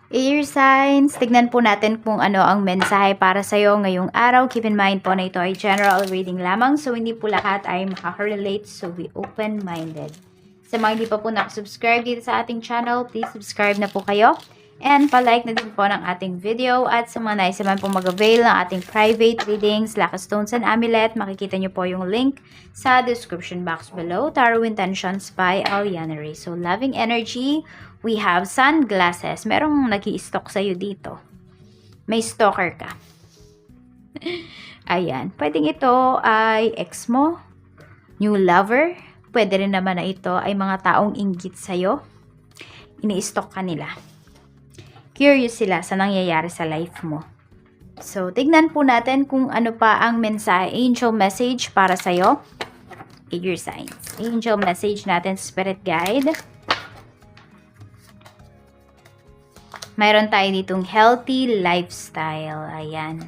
Air signs, tignan po natin kung ano ang mensahe para sa'yo ngayong araw. Keep in mind po na ito ay general reading lamang, so hindi po lahat ay makaka-relate, so be open-minded. Sa mga hindi pa po nakasubscribe dito sa ating channel, please subscribe na po kayo. And palike na din po ng ating video. At sa mga nais naman po mag-avail ng ating private readings, Lucky Stones and Amulet, makikita nyo po yung link sa description box below. Tarot Intentions by Aliana Rey. So, loving energy. We have sunglasses. Merong nag-i-stock sa'yo dito. May stalker ka. Ayan. Pwedeng ito ay ex mo, new lover. Pwede rin naman na ito ay mga taong inggit sa'yo. Ini-stock ka nila. Curious sila sa nangyayari sa life mo. So, tignan po natin kung ano pa ang mensahe, angel message para sa'yo. Air signs. Angel message natin, spirit guide. Mayroon tayo ditong healthy lifestyle. Ayan.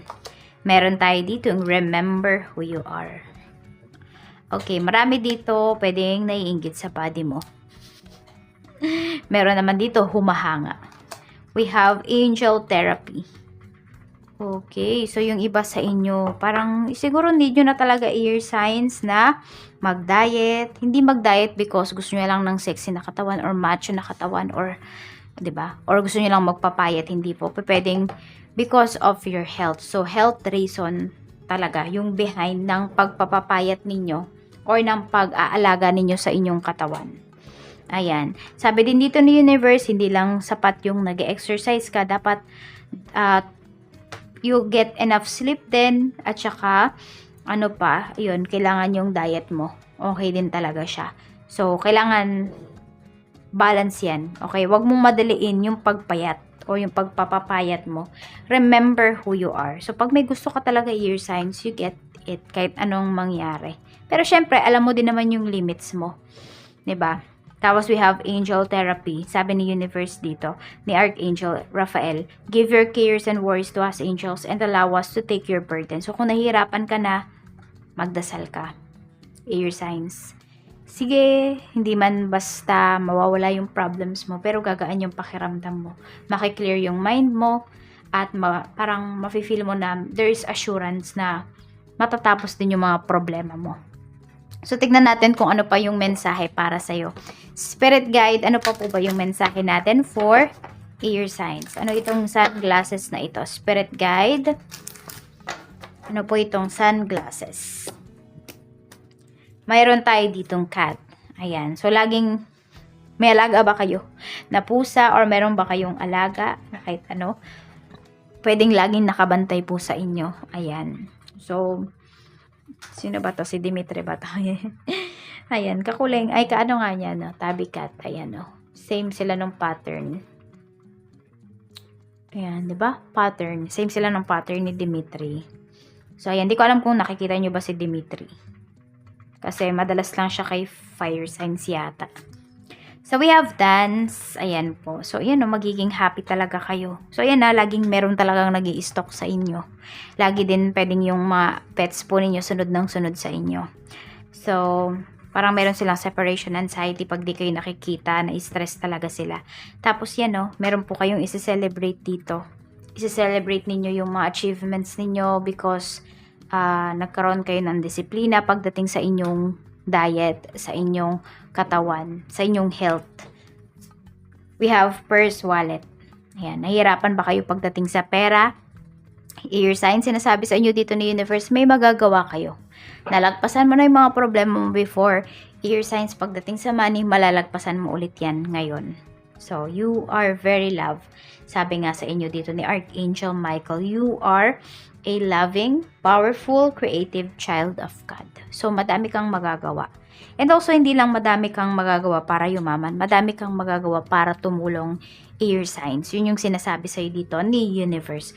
Meron tayo ditong remember who you are. Okay, marami dito pwedeng naiinggit sa body mo. Meron naman dito humahanga. We have angel therapy. Okay, so yung iba sa inyo, parang siguro need nyo na talaga air signs na mag-diet. Hindi mag-diet because gusto nyo lang ng sexy na katawan or macho na katawan or 'di ba? Or gusto niyo lang magpapayat, hindi po. Pwedeng because of your health. So health reason talaga yung behind ng pagpapapayat ninyo or ng pag-aalaga ninyo sa inyong katawan. Ayan. Sabi din dito ni universe, hindi lang sapat yung nag-exercise ka, dapat you get enough sleep din at saka ano pa, yun, kailangan yung diet mo. Okay din talaga siya. So kailangan balance yan. Okay? Huwag mong madaliin yung pagpayat o yung pagpapapayat mo. Remember who you are. So, pag may gusto ka talaga air signs, you get it kahit anong mangyari. Pero, syempre, alam mo din naman yung limits mo. 'Di ba? Tapos, we have angel therapy. Sabi ni universe dito, ni Archangel Raphael, give your cares and worries to us angels and allow us to take your burden. So, kung nahihirapan ka na, magdasal ka. Air signs. Sige, hindi man basta mawawala yung problems mo, pero gagaan yung pakiramdam mo. Makiklear yung mind mo, at parang mafe-feel mo na there is assurance na matatapos din yung mga problema mo. So, tignan natin kung ano pa yung mensahe para sa'yo. Spirit guide, ano pa po ba yung mensahe natin for air signs? Ano itong sunglasses na ito? Spirit guide, ano po itong sunglasses? Mayroon tayo ditong cat. Ayan. So, laging may alaga ba kayo na pusa or meron ba kayong alaga na kahit ano? Pwedeng laging nakabantay po sa inyo. Ayan. So, sino ba to? Si Dimitri ba to? Ayan. Kakuling. Ay, kaano nga niya, no? Tabby cat. Ayan, no? Same sila ng pattern. Ayan, di ba? Pattern. Same sila ng pattern ni Dimitri. So, ayan. Di ko alam kung nakikita nyo ba si Dimitri. Kasi madalas lang siya kay fire signs yata. So, we have dance. Ayan po. So, ayan o, magiging happy talaga kayo. So, ayan na, laging meron talagang nag-i-stock sa inyo. Lagi din pwedeng yung mga pets po ninyo sunod ng sunod sa inyo. So, parang meron silang separation anxiety pag di kayo nakikita, na-stress talaga sila. Tapos, yan o, meron po kayong isi-celebrate dito. Isi-celebrate ninyo yung mga achievements ninyo because nagkaroon kayo ng disiplina pagdating sa inyong diet, sa inyong katawan, sa inyong health. We have purse, wallet. Ayan, nahihirapan ba kayo pagdating sa pera? Air sign, sinasabi sa inyo dito ni universe, may magagawa kayo. Nalagpasan mo na yung mga problema mo before. Air signs, pagdating sa money, malalagpasan mo ulit yan ngayon. So, you are very loved. Sabi nga sa inyo dito ni Archangel Michael, you are a loving, powerful, creative child of God. So, madami kang magagawa. And also, hindi lang madami kang magagawa para yumaman. Madami kang magagawa para tumulong air signs. Yun yung sinasabi sa'yo dito ni universe.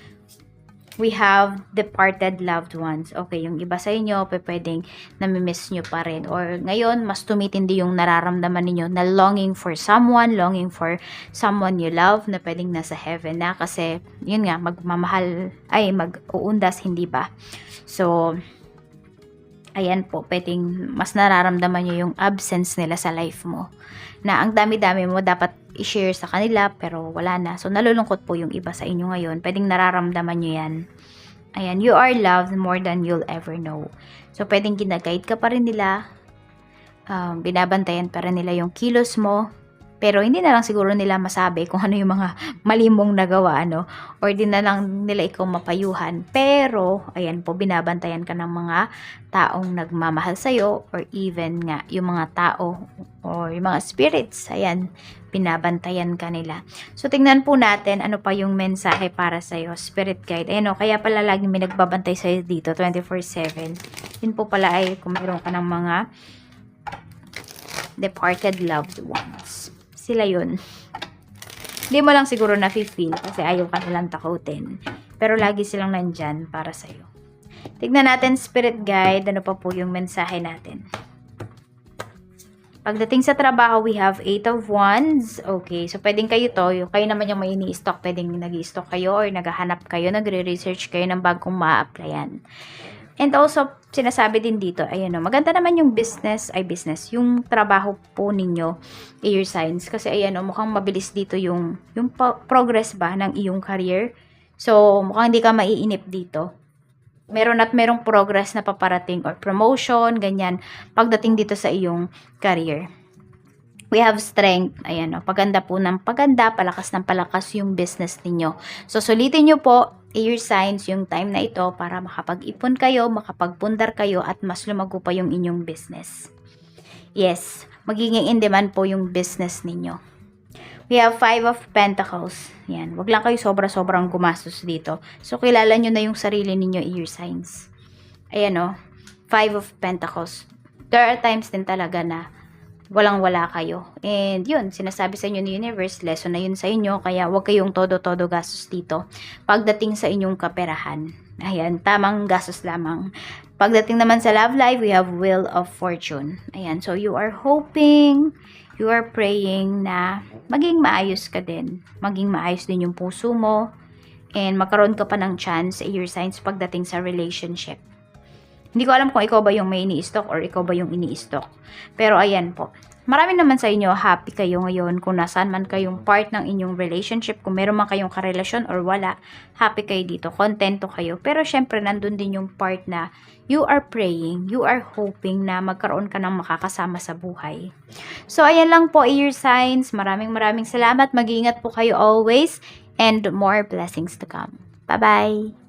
We have departed loved ones. Okay, yung iba sa inyo, pwedeng namimiss nyo pa rin. Or ngayon, mas tumitindi yung nararamdaman ninyo na longing for someone you love, na pwedeng nasa heaven na. Kasi, yun nga, mag-uundas, hindi ba? So, ayan po, pwedeng mas nararamdaman nyo yung absence nila sa life mo. Na ang dami-dami mo dapat i-share sa kanila, pero wala na. So, nalulungkot po yung iba sa inyo ngayon. Pwedeng nararamdaman nyo yan. Ayan, you are loved more than you'll ever know. So, pwedeng ginaguide ka pa rin nila. Binabantayan pa rin nila yung kilos mo. Pero hindi na lang siguro nila masabi kung ano yung mga mali mong nagawa, ano? Or di na lang nila ikaw mapayuhan. Pero, ayan po, binabantayan ka ng mga taong nagmamahal sa'yo, or even nga, yung mga tao, or yung mga spirits, ayan, binabantayan ka nila. So, tingnan po natin ano pa yung mensahe para sa'yo, spirit guide. Ayan o, kaya pala lagi may nagbabantay sa'yo dito, 24/7. Yun po pala ay kung mayroon ka ng mga departed loved ones. Sila yun. Hindi mo lang siguro na-feel kasi ayaw ka nilang takutin. Pero lagi silang nandyan para sa'yo. Tignan natin, spirit guide, ano pa po yung mensahe natin. Pagdating sa trabaho, we have 8 of Wands. Okay, so pwedeng kayo to. Kayo naman yung may ini-stock. Pwedeng nag-i-stock kayo or naghahanap kayo, nagre-research kayo ng bagong ma-applyan. And also, sinasabi din dito, ayan o, maganda naman yung business, yung trabaho po ninyo, air signs. Kasi ayan o, mukhang mabilis dito yung progress ba ng iyong career. So, mukhang hindi ka maiinip dito. Merong progress na paparating or promotion, ganyan, pagdating dito sa iyong career. We have strength. Ayan o, paganda po ng paganda, palakas ng palakas yung business ninyo. So, sulitin nyo po, air signs, yung time na ito para makapag-ipon kayo, makapagpundar kayo, at mas lumago pa yung inyong business. Yes, magiging in demand po yung business ninyo. We have 5 of Pentacles. Yan, wag lang kayo sobra-sobrang gumastos dito. So, kilala nyo na yung sarili ninyo, air signs. Ayan o, 5 of Pentacles. There are times din talaga na walang-wala kayo. And yun, sinasabi sa inyo ni Universe, lesson na yun sa inyo, kaya huwag kayong todo-todo gastos dito. Pagdating sa inyong kaperahan, ayan, tamang gastos lamang. Pagdating naman sa love life, we have Wheel of Fortune. Ayan, so you are hoping, you are praying na maging maayos ka din. Maging maayos din yung puso mo, and magkaroon ka pa ng chance sa your signs pagdating sa relationship. Hindi ko alam kung ikaw ba yung may ini-stock or ikaw ba yung ini-stock. Pero ayan po. Marami naman sa inyo, happy kayo ngayon kung nasaan man kayong part ng inyong relationship. Kung meron man kayong karelasyon or wala, happy kayo dito. Kontento kayo. Pero syempre, nandun din yung part na you are praying, you are hoping na magkaroon ka ng makakasama sa buhay. So, ayan lang po, air signs. Maraming salamat. Mag-iingat po kayo always. And more blessings to come. Bye-bye!